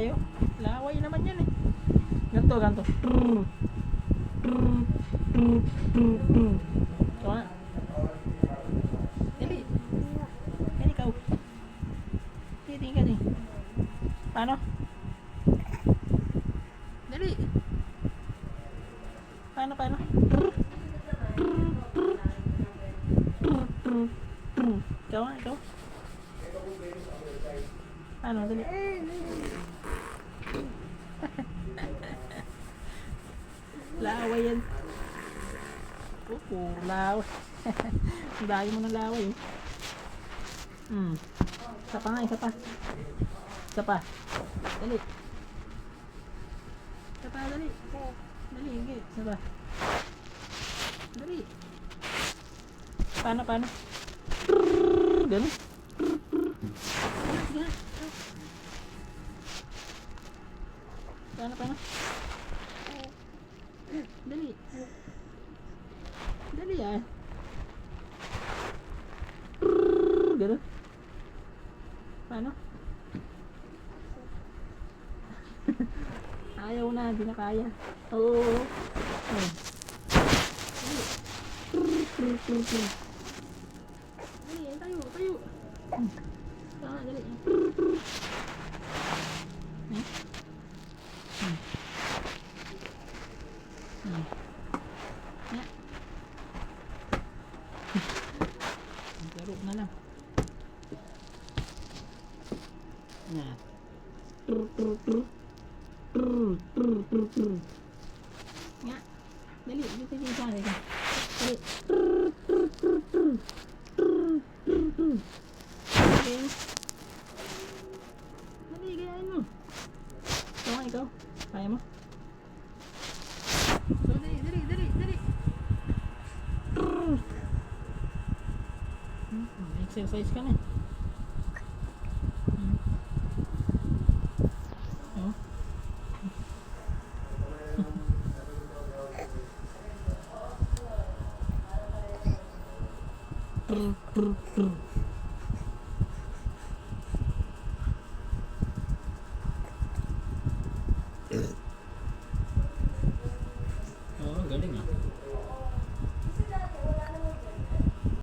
tayo. Laway naman yan eh. Ganto, ganto. Ikaw na. Dali. Dali ikaw. Dali ka eh. Paano? Dali. Paano? Ikaw. Paano? Dali. Laway yan. Puro laway. Ang dami mo ng laway eh. Isa pa nga, isa pa. Dali. Isa pa, dali. Dali, higit. Isa pa. Dali. Paano? Ganun. Paano? Dali. Dali ah. Ganun. Paano? Ayaw na, hindi na kaya. Oo. Dali, tayo. Dali. Laro na lang. Yan. Nga. Dali, dito yung sana ka. Dali. Okay. Dali, gayahin mo. Ikaw. Kaya mo? So, dali. Exercise ka na. Oh.